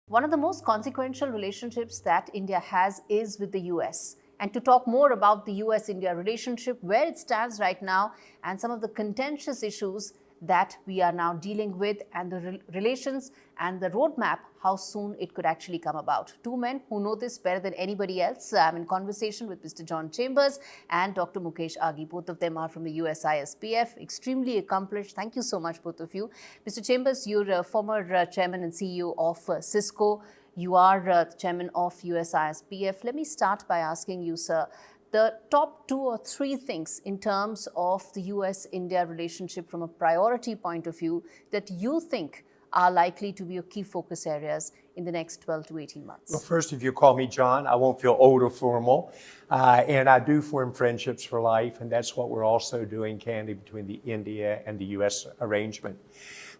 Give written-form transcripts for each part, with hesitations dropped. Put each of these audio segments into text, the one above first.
One of the most consequential relationships that India has is with the US. And to talk more about the US-India relationship, where it stands right now, and some of the contentious issues that we are now dealing with, and the relations and the roadmap, how soon it could actually come about. Two men who know this better than anybody else. I'm in conversation with Mr. John Chambers and Dr. Mukesh Aghi. Both of them are from the USISPF, extremely accomplished. Thank you so much, both of you. Mr. Chambers, you're a former chairman and CEO of Cisco. You are the chairman of USISPF. Let me start by asking you, sir, the top 2 or 3 things in terms of the US-India relationship from a priority point of view that you think are likely to be your key focus areas in the next 12 to 18 months? Well, first, if you call me John, I won't feel old or formal. And I do form friendships for life, and that's what we're also doing, candidly, between the India and the US arrangement.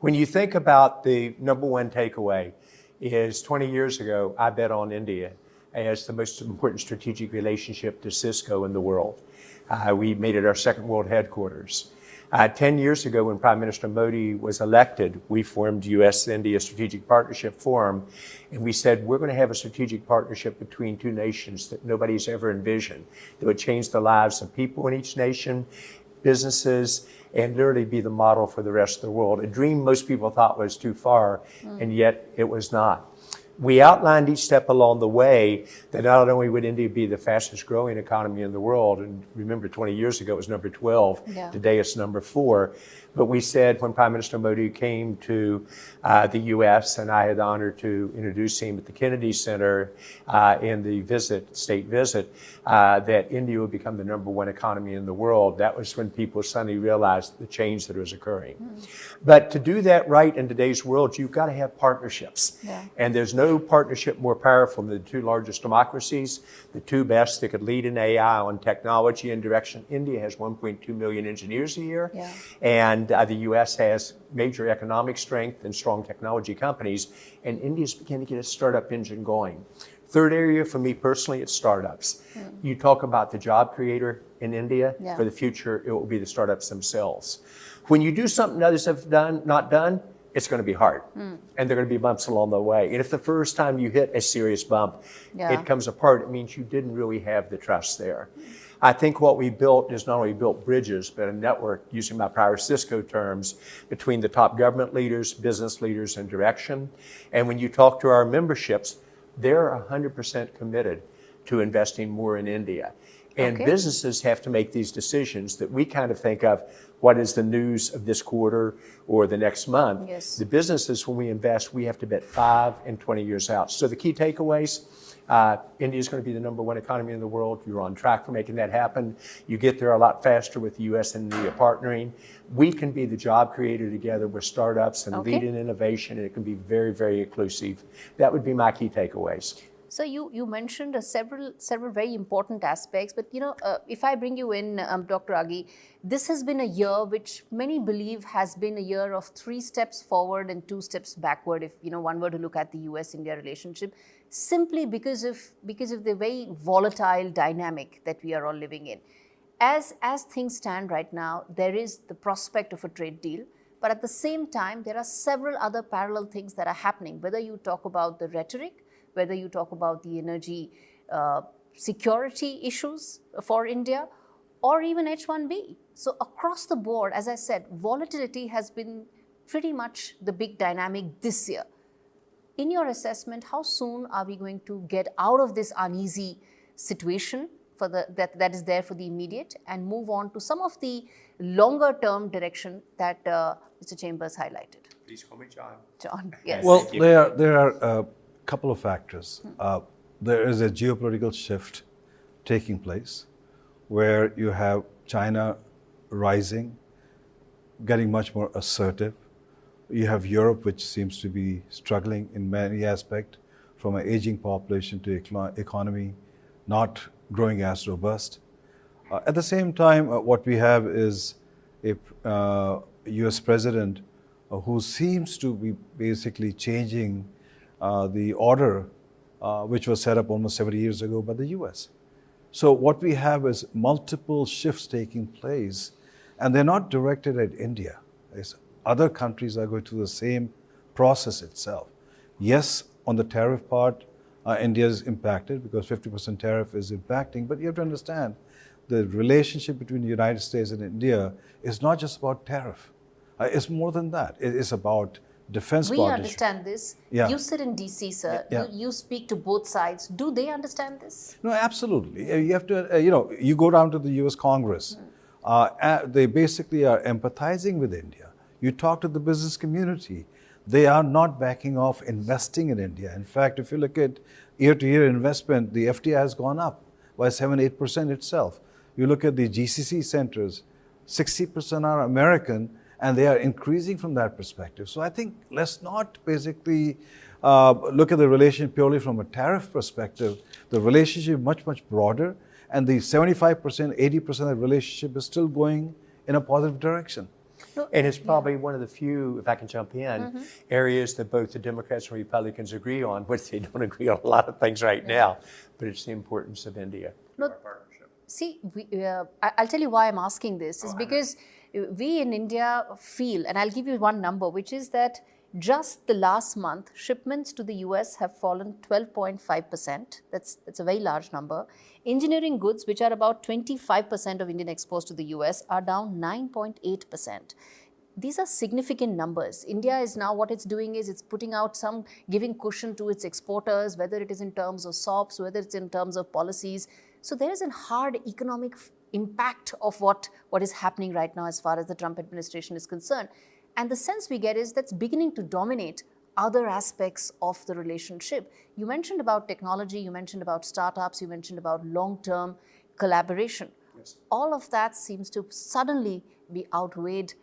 When you think about the number one takeaway is 20 years ago, I bet on India as the most important strategic relationship to Cisco in the world. We made it our second world headquarters. 10 years ago, when Prime Minister Modi was elected, we formed US-India Strategic Partnership Forum, and we said, we're going to have a strategic partnership between two nations that nobody's ever envisioned, that would change the lives of people in each nation, businesses, and literally be the model for the rest of the world. A dream most people thought was too far, and yet it was not. We outlined each step along the way that not only would India be the fastest growing economy in the world, and remember 20 years ago it was number 12, today it's number 4, but we said when Prime Minister Modi came to the US, and I had the honor to introduce him at the Kennedy Center in the state visit, that India would become the number 1 economy in the world. That was when people suddenly realized the change that was occurring. But to do that right in today's world, you've got to have partnerships. And there's no partnership more powerful than the 2 largest democracies, the 2 best that could lead in AI on technology and direction. India has 1.2 million engineers a year, and the US has major economic strength and strong technology companies, and India's beginning to get a startup engine going. Third area for me personally, it's startups. You talk about the job creator in India. For the future, it will be the startups themselves. When you do something others have not done, it's going to be hard. And there are going to be bumps along the way. And if the first time you hit a serious bump, it comes apart, it means you didn't really have the trust there. I think what we built is not only built bridges, but a network, using my prior Cisco terms, between the top government leaders, business leaders, and direction. And when you talk to our memberships, they're 100% committed to investing more in India. And businesses have to make these decisions that we kind of think of, what is the news of this quarter or the next month? The businesses, when we invest, we have to bet 5 and 20 years out. So the key takeaways, India is going to be the number 1 economy in the world. You're on track for making that happen. You get there a lot faster with the US and India partnering. We can be the job creator together with startups and lead in innovation, and it can be very, very inclusive. That would be my key takeaways. So you mentioned several very important aspects, but if I bring you in, Dr. Aghi, this has been a year which many believe has been a year of 3 steps forward and 2 steps backward, if one were to look at the US-India relationship, simply because of the very volatile dynamic that we are all living in. As things stand right now, there is the prospect of a trade deal, but at the same time, there are several other parallel things that are happening, whether you talk about the rhetoric, whether you talk about the energy security issues for India, or even H-1B. So across the board, as I said, volatility has been pretty much the big dynamic this year. In your assessment, how soon are we going to get out of this uneasy situation that is there for the immediate and move on to some of the longer term direction that Mr. Chambers highlighted? Please call me John. John, yes. Well, there are couple of factors. There is a geopolitical shift taking place where you have China rising, getting much more assertive. You have Europe, which seems to be struggling in many aspects, from an aging population to economy not growing as robust. At the same time, what we have is a US president who seems to be basically changing the order which was set up almost 70 years ago by the US. So what we have is multiple shifts taking place, and they're not directed at India. Other countries are going through the same process itself. Yes, on the tariff part, India is impacted because 50% tariff is impacting. But you have to understand, the relationship between the United States and India is not just about tariff. It's more than that. It is about defense We partnership. understand this. Yeah. You sit in DC, sir. Yeah. You speak to both sides. Do they understand this? No, absolutely. You have to, you go down to the US Congress. They basically are empathizing with India. You talk to the business community. They are not backing off investing in India. In fact, if you look at year-to-year investment, the FDI has gone up by 7-8% itself. You look at the GCC centers, 60% are American, and they are increasing from that perspective. So I think let's not basically look at the relation purely from a tariff perspective. The relationship is much, much broader, and the 75%, 80% of the relationship is still going in a positive direction. And it's probably one of the few, if I can jump in, areas that both the Democrats and Republicans agree on, which they don't agree on a lot of things right now, but it's the importance of India. No, see, I'll tell you why I'm asking this, is because we in India feel, and I'll give you one number, which is that just the last month, shipments to the US have fallen 12.5%. That's a very large number. Engineering goods, which are about 25% of Indian exports to the US, are down 9.8%. These are significant numbers. India is now, what it's doing is it's putting out some, giving cushion to its exporters, whether it is in terms of SOPs, whether it's in terms of policies. So there is a hard economic impact of what is happening right now as far as the Trump administration is concerned. And the sense we get is that's beginning to dominate other aspects of the relationship. You mentioned about technology, you mentioned about startups, you mentioned about long-term collaboration. Yes. All of that seems to suddenly be outweighed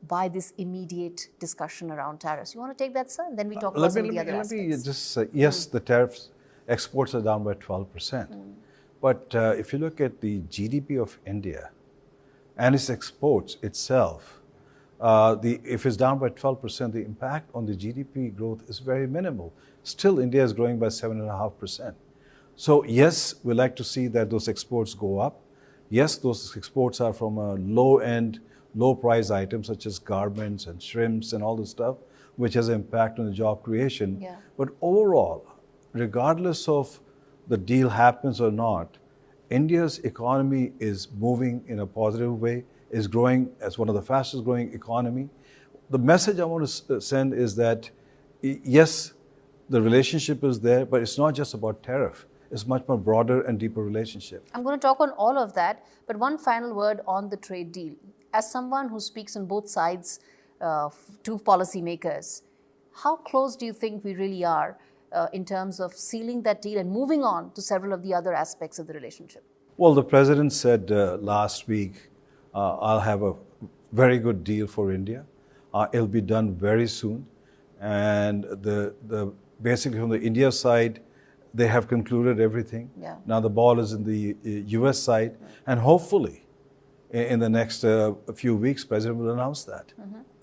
by this immediate discussion around tariffs. You want to take that, sir? And then we talk about some of the other aspects. Let me just say, yes, the tariffs, exports are down by 12%. But if you look at the GDP of India and its exports itself, if it's down by 12%, the impact on the GDP growth is very minimal. Still, India is growing by 7.5%. So yes, we like to see that those exports go up. Yes, those exports are from a low-end, low-price items such as garments and shrimps and all this stuff, which has an impact on the job creation. Yeah. But overall, regardless of the deal happens or not, India's economy is moving in a positive way, is growing as one of the fastest growing economy. The message I want to send is that, yes, the relationship is there, but it's not just about tariff. It's much more broader and deeper relationship. I'm going to talk on all of that, but one final word on the trade deal. As someone who speaks on both sides to policymakers, how close do you think we really are in terms of sealing that deal and moving on to several of the other aspects of the relationship? Well, the president said last week, I'll have a very good deal for India. It'll be done very soon. And basically from the India side, they have concluded everything. Yeah. Now the ball is in the US side. And hopefully, in the next few weeks, President will announce that.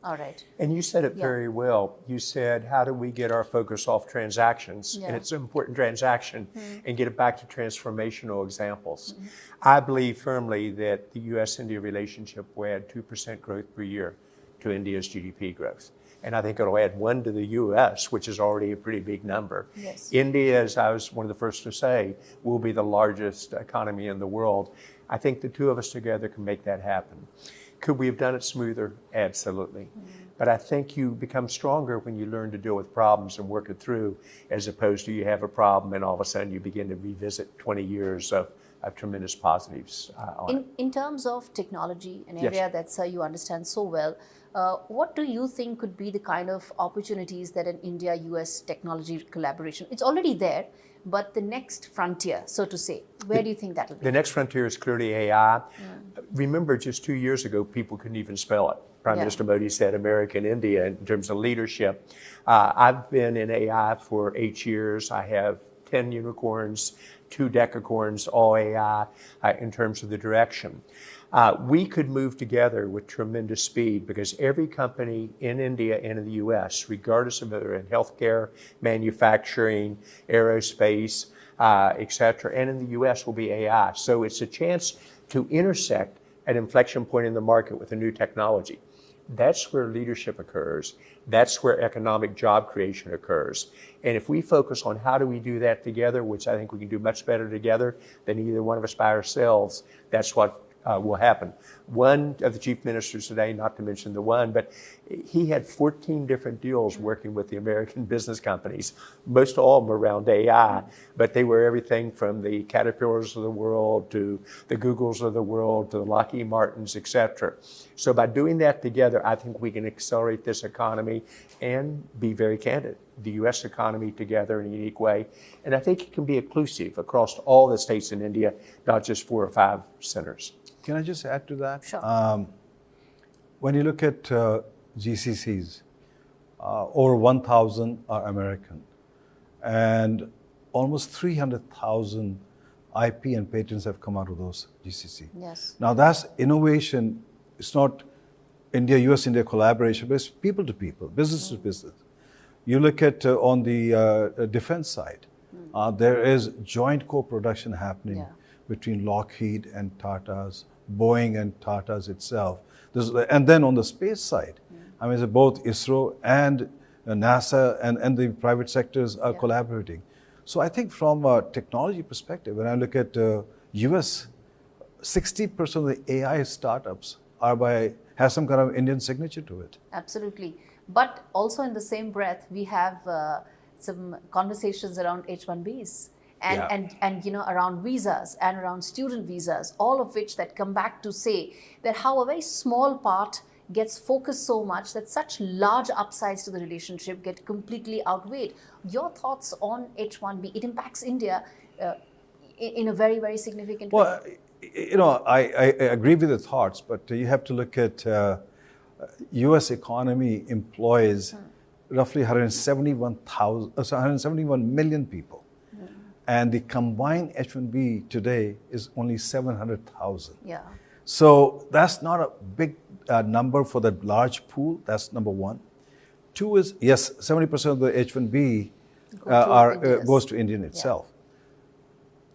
All right. And you said it very well. You said, how do we get our focus off transactions? And it's an important transaction and get it back to transformational examples. I believe firmly that the US-India relationship will add 2% growth per year to India's GDP growth. And I think it'll add 1 to the US, which is already a pretty big number. Yes. India, as I was one of the first to say, will be the largest economy in the world. I think the two of us together can make that happen. Could we have done it smoother? Absolutely. But I think you become stronger when you learn to deal with problems and work it through, as opposed to you have a problem and all of a sudden you begin to revisit 20 years of tremendous positives on it. In terms of technology, an area that you understand so well, what do you think could be the kind of opportunities that an India-US technology collaboration, it's already there, but the next frontier, so to say, where do you think that will be? The next frontier is clearly AI. Remember, just 2 years ago, people couldn't even spell it. Prime Minister Modi said America and India in terms of leadership. I've been in AI for 8 years. I have 10 unicorns, 2 decacorns, all AI in terms of the direction. We could move together with tremendous speed because every company in India and in the US, regardless of whether in healthcare, manufacturing, aerospace, et cetera, and in the US will be AI. So it's a chance to intersect an inflection point in the market with a new technology. That's where leadership occurs. That's where economic job creation occurs. And if we focus on how do we do that together, which I think we can do much better together than either one of us by ourselves, that's what will happen. One of the chief ministers today, not to mention the one, but he had 14 different deals working with the American business companies. Most all of them around AI, but they were everything from the Caterpillars of the world to the Googles of the world to the Lockheed Martins, etc. So by doing that together, I think we can accelerate this economy and be very candid, the U.S. economy together in a unique way. And I think it can be inclusive across all the states in India, not just 4 or 5 centers. Can I just add to that? Sure. When you look at GCCs, over 1,000 are American, and almost 300,000 IP and patents have come out of those GCC. Yes. Now that's innovation. It's not US-India collaboration, but it's people to people, business to business. You look at on the defense side, there is joint co-production happening between Lockheed and Tata's, Boeing and Tata's itself. And then on the space side, I mean, both ISRO and NASA and the private sectors are collaborating. So I think from a technology perspective, when I look at US, 60% of the AI startups has some kind of Indian signature to it. Absolutely. But also in the same breath, we have some conversations around H-1Bs. And around visas and around student visas, all of which that come back to say that how a very small part gets focused so much that such large upsides to the relationship get completely outweighed. Your thoughts on H-1B? It impacts India in a very, very significant way. Well, I agree with the thoughts, but you have to look at U.S. economy employs roughly 171 million people. And the combined H-1B today is only 700,000. Yeah. So that's not a big number for the large pool. That's number one. Two is, yes, 70% of the H-1B goes to Indian itself.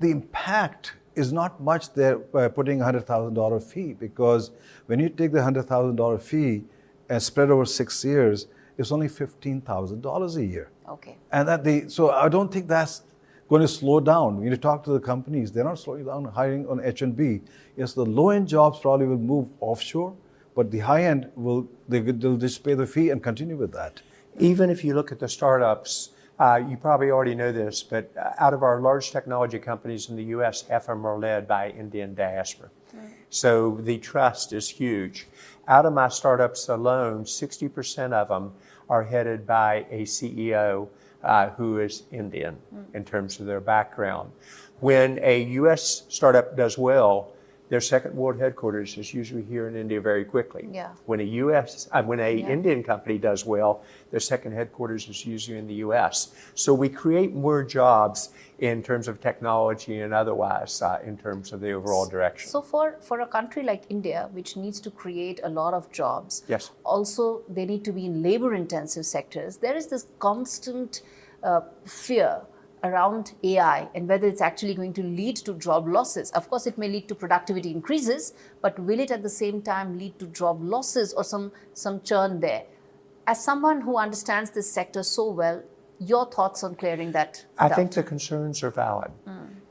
The impact is not much there by putting a $100,000 fee, because when you take the $100,000 fee and spread over 6 years, it's only $15,000 a year. Okay. And so I don't think that's going to slow down. When you talk to the companies, they're not slowing down hiring on H-1B. Yes, the low-end jobs probably will move offshore, but the high-end they'll just pay the fee and continue with that. Even if you look at the startups, you probably already know this, but out of our large technology companies in the U.S., half of them are led by Indian diaspora. So the trust is huge. Out of my startups alone, 60% of them are headed by a CEO who is Indian in terms of their background. When a U.S. startup does well, their second world headquarters is usually here in India very quickly. Yeah. When a Indian company does well, their second headquarters is usually in the U.S. So we create more jobs in terms of technology and otherwise in terms of the overall direction. So for a country like India, which needs to create a lot of jobs, yes, also they need to be in labor-intensive sectors. There is this constant fear around AI and whether it's actually going to lead to job losses. Of course, it may lead to productivity increases, but will it at the same time lead to job losses or some churn there? As someone who understands this sector so well, your thoughts on clearing that I doubt? think the concerns are valid.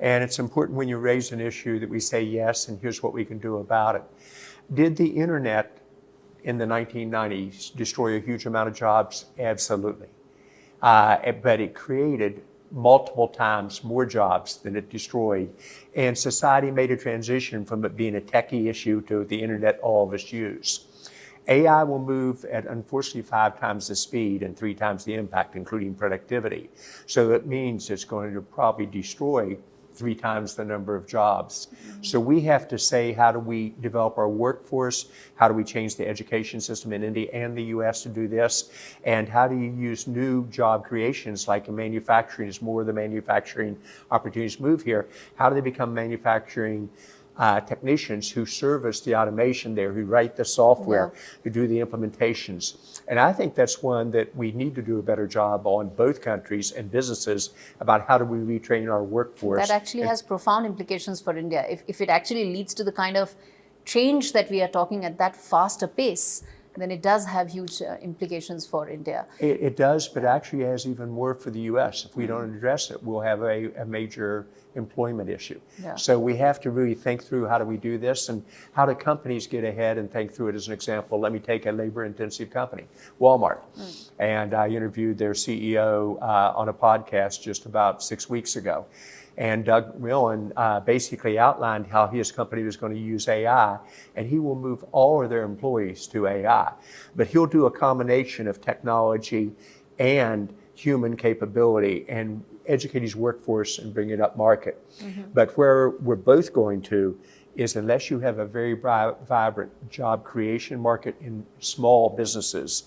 And it's important when you raise an issue that we say yes, and here's what we can do about it. Did the internet in the 1990s destroy a huge amount of jobs? Absolutely. But it created multiple times more jobs than it destroyed. And society made a transition from it being a techie issue to the internet all of us use. AI will move at, unfortunately, 5 times the speed and 3 times the impact, including productivity. So that means it's going to probably destroy 3 times the number of jobs. So we have to say, how do we develop our workforce? How do we change the education system in India and the US to do this? And how do you use new job creations like in manufacturing as more of the manufacturing opportunities move here? How do they become manufacturing technicians who service the automation there, who write the software, who do the implementations? And I think that's one that we need to do a better job on, both countries and businesses, about how do we retrain our workforce. That actually has profound implications for India. If it actually leads to the kind of change that we are talking at that faster pace, then it does have huge implications for India. It does, but actually has even more for the U.S. If we don't address it, we'll have a major employment issue. Yeah. So we have to really think through how do we do this and how do companies get ahead and think through it. As an example, let me take a labor-intensive company, Walmart. And I interviewed their CEO on a podcast just about 6 weeks ago. And Doug Millen basically outlined how his company was going to use AI, and he will move all of their employees to AI. But he'll do a combination of technology and human capability and educate his workforce and bring it up market. But where we're both going to is unless you have a very vibrant job creation market in small businesses,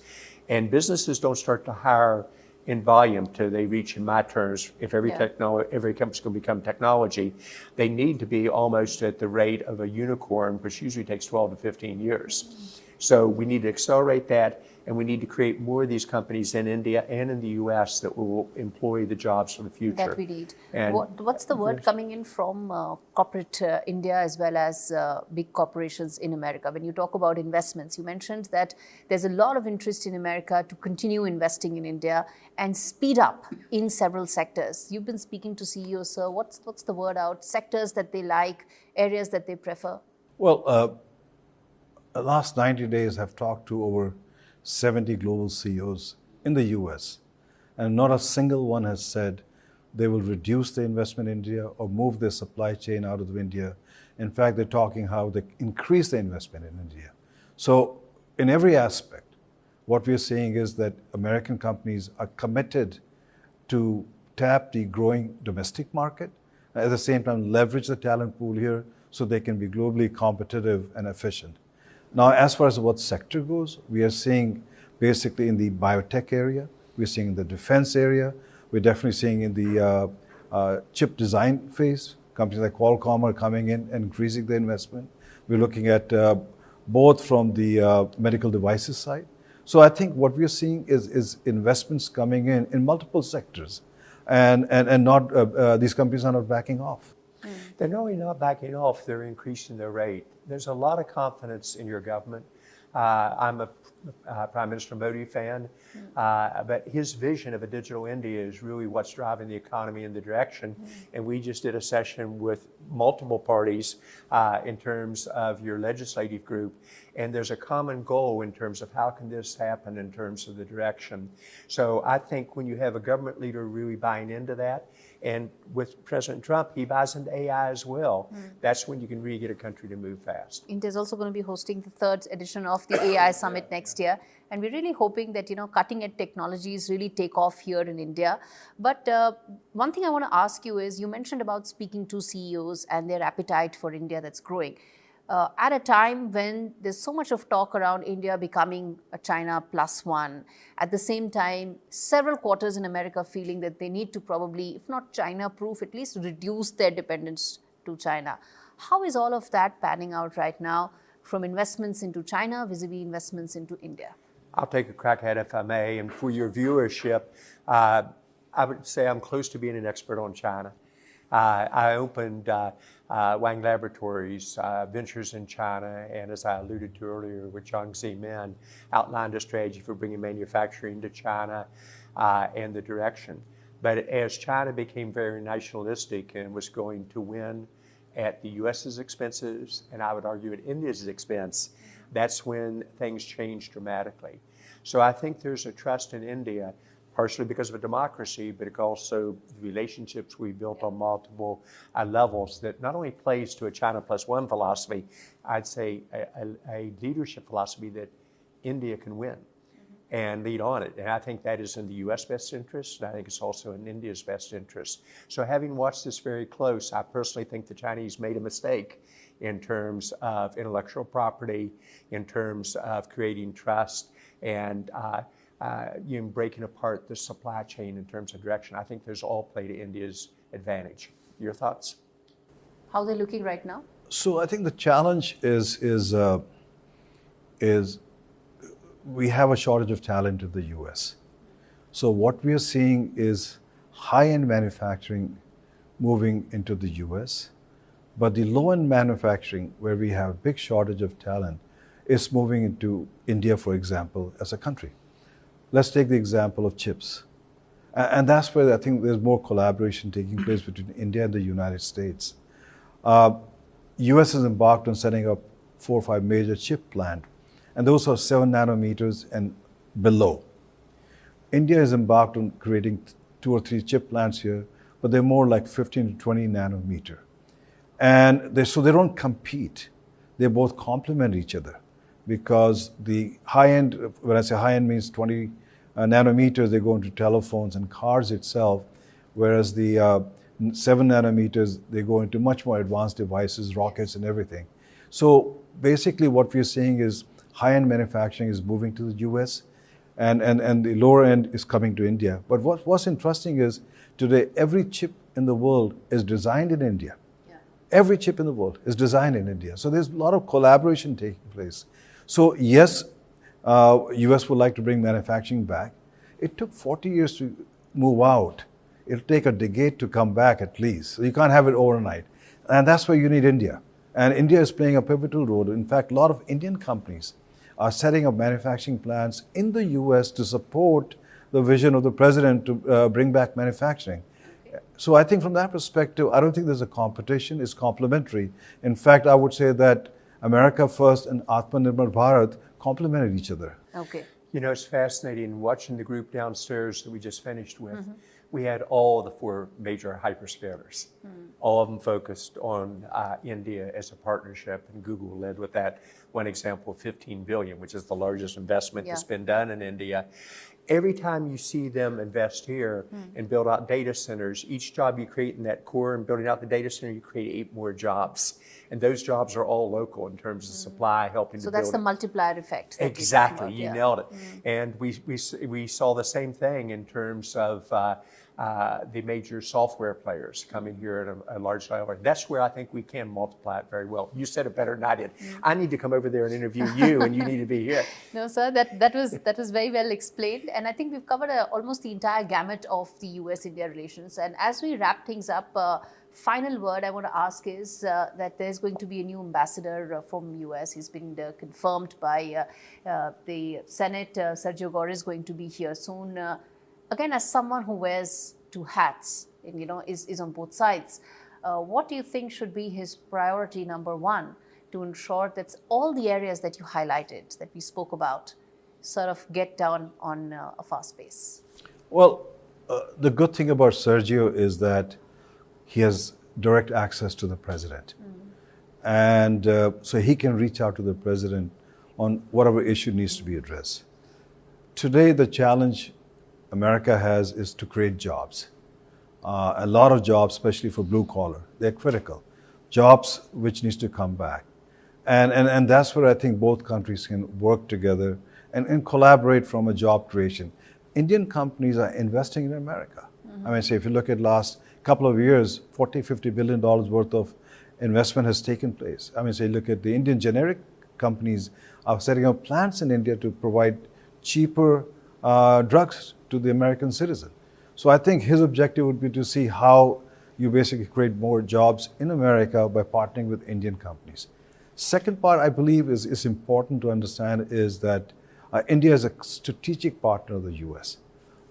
and businesses don't start to hire in volume till they reach, in my terms, if every company's going to become technology, they need to be almost at the rate of a unicorn, which usually takes 12 to 15 years. So we need to accelerate that, and we need to create more of these companies in India and in the US that will employ the jobs for the future. That we need. And what's the word coming in from corporate India as well as big corporations in America? When you talk about investments, you mentioned that there's a lot of interest in America to continue investing in India and speed up in several sectors. You've been speaking to CEOs, sir. What's the word out? Sectors that they like, areas that they prefer? Well, the last 90 days I've talked to over 70 global CEOs in the US, and not a single one has said they will reduce their investment in India or move their supply chain out of India. In fact, they're talking how they increase their investment in India. So in every aspect, what we're seeing is that American companies are committed to tap the growing domestic market, at the same time leverage the talent pool here so they can be globally competitive and efficient. Now, as far as what sector goes, we are seeing basically in the biotech area, we're seeing in the defense area, we're definitely seeing in the chip design phase, companies like Qualcomm are coming in and increasing their investment. We're looking at both from the medical devices side. So I think what we're seeing is investments coming in multiple sectors, and not these companies are not backing off. They're not only not backing off, they're increasing their rate. There's a lot of confidence in your government. I'm a Prime Minister Modi fan, but his vision of a digital India is really what's driving the economy in the direction. And we just did a session with multiple parties in terms of your legislative group. And there's a common goal in terms of how can this happen in terms of the direction. So I think when you have a government leader really buying into that, and with President Trump, he buys into AI as well. That's when you can really get a country to move fast. India is also going to be hosting the 3rd edition of the AI Summit next year. And we're really hoping that, cutting edge technologies really take off here in India. But one thing I want to ask you is, you mentioned about speaking to CEOs and their appetite for India that's growing. At a time when there's so much of talk around India becoming a China +1, at the same time, several quarters in America feeling that they need to probably, if not China-proof, at least reduce their dependence to China. How is all of that panning out right now, from investments into China vis-a-vis investments into India? I'll take a crack at it if I may. And for your viewership, I would say I'm close to being an expert on China. I opened Wang Laboratories, Ventures in China, and as I alluded to earlier with Jiangxi Min, outlined a strategy for bringing manufacturing to China and the direction. But as China became very nationalistic and was going to win at the U.S.'s expenses, and I would argue at India's expense, that's when things changed dramatically. So I think there's a trust in India, partially because of a democracy, but also the relationships we built on multiple levels that not only plays to a China +1 philosophy, I'd say a leadership philosophy that India can win and lead on it. And I think that is in the U.S. best interest, and I think it's also in India's best interest. So having watched this very close, I personally think the Chinese made a mistake in terms of intellectual property, in terms of creating trust, and breaking apart the supply chain in terms of direction. I think those all play to India's advantage. Your thoughts? How are they looking right now? So I think the challenge is we have a shortage of talent in the US. So what we are seeing is high-end manufacturing moving into the US, but the low-end manufacturing, where we have a big shortage of talent, is moving into India, for example, as a country. Let's take the example of chips. And that's where I think there's more collaboration taking place between India and the United States. US has embarked on setting up 4 or 5 major chip plants, and those are 7 nanometers and below. India has embarked on creating 2 or 3 chip plants here, but they're more like 15 to 20 nanometer. And so they don't compete. They both complement each other, because the high end, when I say high end, means 20 nanometers, they go into telephones and cars itself, whereas the 7 nanometers, they go into much more advanced devices, rockets and everything. So basically what we're seeing is high-end manufacturing is moving to the US, and the lower end is coming to India. But what's interesting is today every chip in the world is designed in India. Yeah. Every chip in the world is designed in India. So there's a lot of collaboration taking place. So yes, US would like to bring manufacturing back. It took 40 years to move out. It'll take a decade to come back at least. So you can't have it overnight. And that's where you need India. And India is playing a pivotal role. In fact, a lot of Indian companies are setting up manufacturing plants in the US to support the vision of the president to bring back manufacturing. Okay. So I think from that perspective, I don't think there's a competition, it's complementary. In fact, I would say that America First and Atmanirbhar Bharat complemented each other. Okay. You know, it's fascinating watching the group downstairs that we just finished with. Mm-hmm. We had all the 4 major hyperscalers, all of them focused on India as a partnership, and Google led with that. One example, 15 billion, which is the largest investment that's been done in India. Every time you see them invest here and build out data centers, each job you create in that core and building out the data center, you create 8 more jobs. And those jobs are all local in terms of supply, helping to build. So that's the multiplier effect. Exactly, you nailed it. And we saw the same thing in terms of the major software players coming here at a large level. That's where I think we can multiply it very well. You said it better than I did. I need to come over there and interview you, and you need to be here. No, sir, that was very well explained, and I think we've covered almost the entire gamut of the US-India relations. And as we wrap things up, final word I want to ask is that there's going to be a new ambassador from US. He's been confirmed by the Senate. Sergio Gaurie is going to be here soon. Again, as someone who wears 2 hats and is on both sides, what do you think should be his priority number 1 to ensure that all the areas that you highlighted, that we spoke about, sort of get down on a fast pace? Well, the good thing about Sergio is that he has direct access to the president. And so he can reach out to the president on whatever issue needs to be addressed. Today, the challenge America has is to create jobs. A lot of jobs, especially for blue collar, they're critical. Jobs which needs to come back. And that's where I think both countries can work together and collaborate from a job creation. Indian companies are investing in America. I mean, say if you look at last couple of years, $40-50 billion worth of investment has taken place. I mean, say look at the Indian generic companies are setting up plants in India to provide cheaper drugs to the American citizen. So I think his objective would be to see how you basically create more jobs in America by partnering with Indian companies. Second part, I believe, is important to understand is that India is a strategic partner of the US.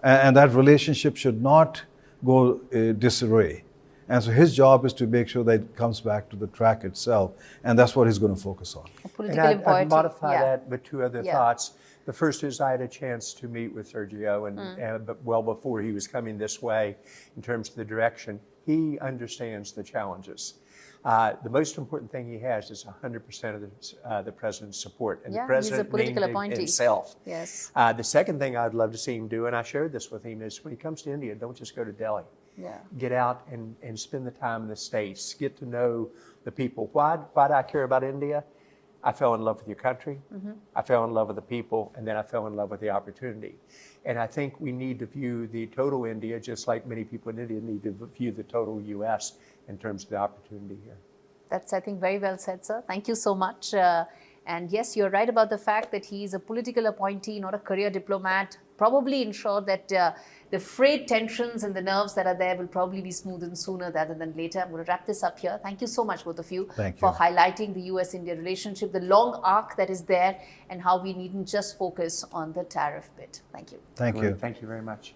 And that relationship should not go disarray. And so his job is to make sure that it comes back to the track itself. And that's what he's going to focus on. And I'd modify that with 2 other thoughts. The first is I had a chance to meet with Sergio, and well before he was coming this way in terms of the direction. He understands the challenges. The most important thing he has is 100% of the president's support. And the president he's a political appointee himself. Yes. The second thing I'd love to see him do, and I shared this with him, is when he comes to India, don't just go to Delhi. Get out and spend the time in the States. Get to know the people. Why do I care about India? I fell in love with your country, I fell in love with the people, and then I fell in love with the opportunity. And I think we need to view the total India, just like many people in India need to view the total US in terms of the opportunity here. That's, I think, very well said, sir. Thank you so much. And yes, you're right about the fact that he's a political appointee, not a career diplomat. probably ensure that the frayed tensions and the nerves that are there will probably be smoothened sooner rather than later. I'm going to wrap this up here. Thank you so much, both of you, for highlighting the US-India relationship, the long arc that is there, and how we needn't just focus on the tariff bit. Thank you. Thank you. Thank you very much.